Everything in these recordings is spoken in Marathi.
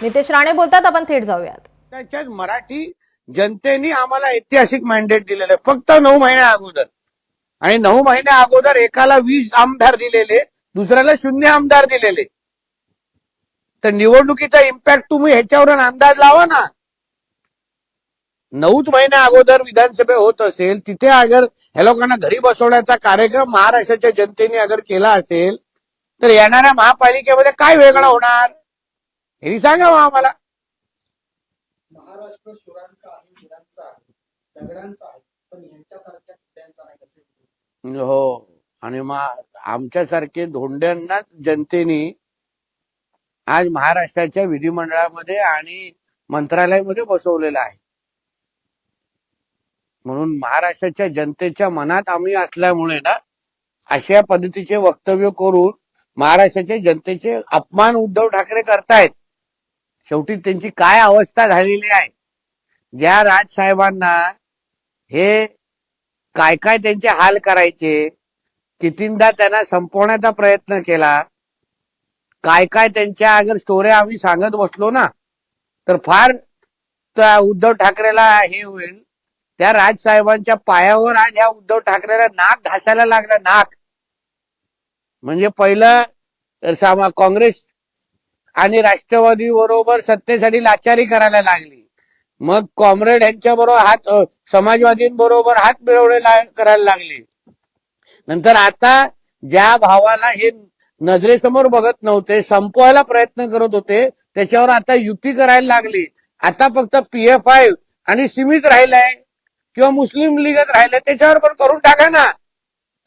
नितेश राणे बोलतात, आपण थेट जाऊयात. त्याच्यात मराठी जनतेने आम्हाला ऐतिहासिक मॅन्डेट दिलेलं आहे फक्त 9 महिन्या अगोदर. आणि 9 महिन्या अगोदर एकाला 20 आमदार दिलेले, दुसऱ्याला 0 आमदार दिलेले. तर निवडणुकीचा इम्पॅक्ट तुम्ही ह्याच्यावरून अंदाज लावा ना. 9 महिन्या अगोदर विधानसभा होत असेल, तिथे अगर ह्या लोकांना घरी बसवण्याचा कार्यक्रम महाराष्ट्राच्या जनतेने अगर केला असेल, तर येणाऱ्या महापालिकेमध्ये काय वेगळं होणार हे सांगा मग आम्हाला. महाराष्ट्र शुरांचा आहे, वीरांचा आहे, दगडांचा आहे, पण यांच्यासारख्या त्यांचा नाही कसे. हो, आणि मग आमच्यासारखे धोंड्यांना जनतेने आज महाराष्ट्राच्या विधिमंडळामध्ये आणि मंत्रालयामध्ये बसवलेलं आहे. म्हणून महाराष्ट्राच्या जनतेच्या मनात आम्ही असल्यामुळे ना अशा पद्धतीचे वक्तव्य करून महाराष्ट्राच्या जनतेचे अपमान उद्धव ठाकरे करतायत. शेवटी त्यांची काय अवस्था झालेली आहे, ज्या राजसाहेबांना हे काय काय त्यांचे हाल करायचे, कितींदा त्यांना संपवण्याचा प्रयत्न केला, काय काय त्यांच्या अगर स्टोऱ्या आम्ही सांगत बसलो ना तर फार उद्धव ठाकरेला हे होईल. त्या राजसाहेबांच्या पायावर आज ह्या उद्धव ठाकरेला नाक घासायला लागलं, नाक. म्हणजे पहिलं काँग्रेस आणि राष्ट्रवादी बरोबर सत्तेसाठी लाचारी करायला लागली, मग कॉम्रेड यांच्या बरोबर समाजवादींबरोबर हात मिळवणे करायला लागली. नंतर आता ज्या भावाला हे नजरेसमोर बघत नव्हते, संपवायला प्रयत्न करत होते, त्याच्यावर आता युती करायला लागली. आता फक्त PF-I आणि सीमित राहिलंय किंवा मुस्लिम लीगच राहिलंय, त्याच्यावर पण करून टाका ना.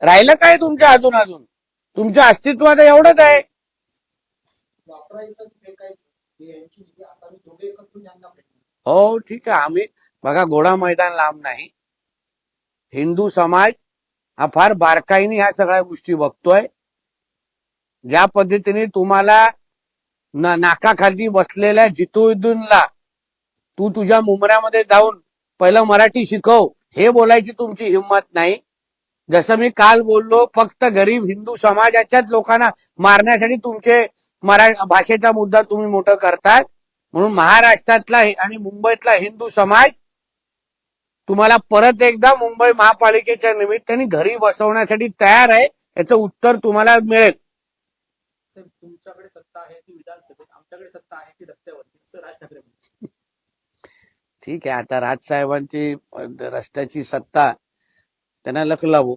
राहिलं काय तुमच्या अजून तुमच्या अस्तित्वात एवढंच आहे. वापरायचं फेकायचं यांची निधी. आता मी दोघे एकत्र यांना हो ठीक आहे, आम्ही बघा घोडा मैदान लांब नाही. हिंदू समाज हा फार बारकाईने ह्या सगळ्या गोष्टी बघतोय. ज्या पद्धतीने तुम्हाला नाकाखाली बसलेल्या जितुद्दीनला तू तुझ्या मुंबऱ्यामध्ये जाऊन पहिलं मराठी शिकव हे बोलायची तुमची हिंमत नाही. जसं मी काल बोललो, फक्त गरीब हिंदू समाजाच्याच लोकांना मारण्यासाठी तुमचे भाषेचा मुद्दा तुम्ही मोठं करतात. म्हणून महाराष्ट्रातला आणि मुंबईतला हिंदू समाज तुम्हाला परत एकदा मुंबई महापालिकेच्या निमित्ताने घरी बसवण्यासाठी तयार आहे. याचं उत्तर तुम्हाला मिळेल. तुमच्याकडे सत्ता आहे ती विधानसभेत, आमच्याकडे सत्ता आहे ती रस्त्यावरती, असं राज ठाकरे म्हणतात. ठीक आहे, आता राजसाहेबांची रस्त्याची सत्ता त्यांना लख लावू.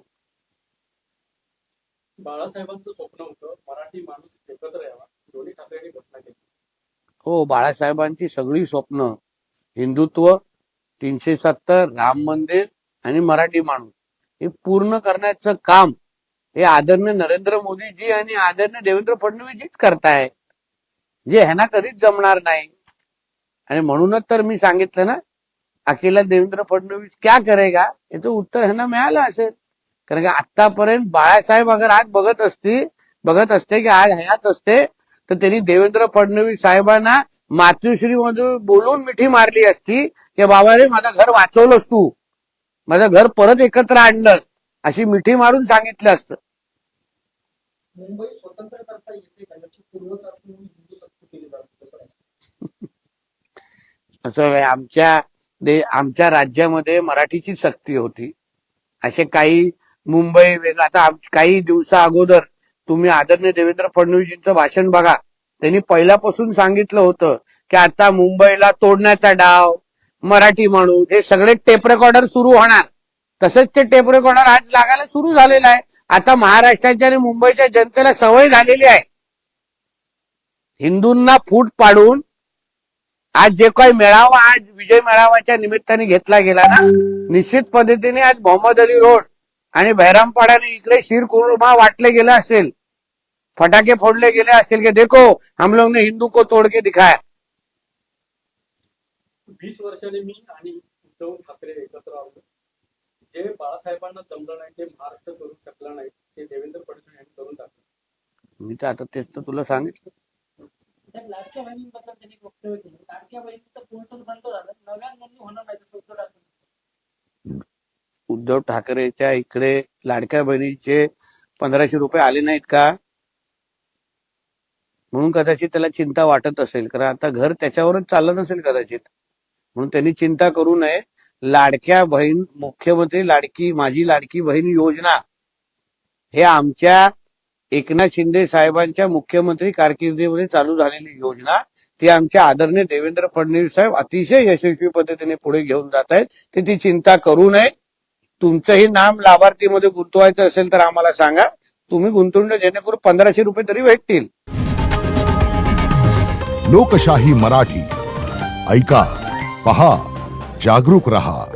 बाळासाहेबांचं स्वप्न होतं मराठी माणूस एकत्र यावा, दोन्ही ठाकरेंनी घोषणा केली. हो, बाळासाहेबांची सगळी स्वप्न, हिंदुत्व, 370, राम मंदिर आणि मराठी माणूस हे पूर्ण करण्याचं काम हे आदरणीय नरेंद्र मोदीजी आणि आदरणीय देवेंद्र फडणवीसजीच करताय, जे ह्यांना कधीच जमणार नाही. आणि म्हणूनच तर मी सांगितलं ना, अकेला देवेंद्र फडणवीस क्या करेगा, याचं उत्तर ह्यांना मिळालं असेल. कारण की आतापर्यंत बाळासाहेब अगर आज बघत असते की आज हयात असते, तर त्यांनी देवेंद्र फडणवीस साहेबांना मातृश्री मधून बोलून मिठी मारली असती की बाबा रे माझं घर वाचवलंस तू, माझं घर परत एकत्र आणलं, अशी मिठी मारून सांगितलं असतं. मुंबई स्वतंत्र करता येते का याची पूर्वचाचणी म्हणून हिंदू सक्ती केली जाते. असं आमच्या राज्यामध्ये मराठीची सक्ती होती. असे काही मुंबई वेगळं. आता काही दिवसा अगोदर तुम्ही आदरणीय देवेंद्र फडणवीसजींचं भाषण बघा. त्यांनी पहिल्यापासून सांगितलं होतं की आता मुंबईला तोडण्याचा डाव, मराठी माणूस, हे सगळे टेप रेकॉर्डर सुरू होणार. तसंच ते टेप रेकॉर्डर आज लागायला सुरू झालेलं आहे. आता महाराष्ट्राच्या आणि मुंबईच्या जनतेला सवय झालेली आहे. हिंदूंना फूट पाडून आज जे काही मेळावा आज विजय मेळाव्याच्या निमित्ताने घेतला गेला ना, निश्चित पद्धतीने आज मोहम्मद अली रोड आणि बहरामपाड्याने इकडे शीरकुर्मा वाटले गेले असेल, फटाके फोडले गेले असतील की देखो हम लोग ने हिंदू को तोड के दिखाया. 20 वर्षांनी मी आणि उद्धव ठाकरे एकत्र आलो. जे बाळासाहेबांना जमलं नाही, ते महाराष्ट्र करू शकला नाही, ते देवेंद्र फडणवीस यांनी करून दाखवलं. मी तर आता तेच तर तुला सांगितलं. लाडक्या बहिणींबद्दल त्यांनी वक्तव्य केलं. लाडक्या बहिणीचं पोर्टल बंद झालं, नव्या नोंदणी होणार नाही असं उद्धव ठाकरे. उद्धव ठाकरेच्या इकडे लाडक्या बहिणीचे 1500 रुपये आले नाहीत का? म्हणून कदाचित त्याला चिंता वाटत असेल, कारण आता घर त्याच्यावरच चाललं नसेल कदाचित, म्हणून त्यांनी चिंता करू नये. लाडक्या बहीण, मुख्यमंत्री लाडकी, माझी लाडकी बहीण योजना हे आमच्या एकनाथ शिंदे साहेबांच्या मुख्यमंत्री कारकिर्दीमध्ये चालू झालेली योजना, ती आमच्या आदरणीय देवेंद्र फडणवीस साहेब अतिशय यशस्वी पद्धतीने पुढे घेऊन जात आहेत. ते ती चिंता करू नये. तुमचंही नाम लाभार्थीमध्ये गुंतवायचं असेल तर आम्हाला सांगा, तुम्ही गुंतवून जेणेकरून 1500 रुपये तरी भेटतील. लोकशाही मराठी ऐका, पहा, जागरूक रहा.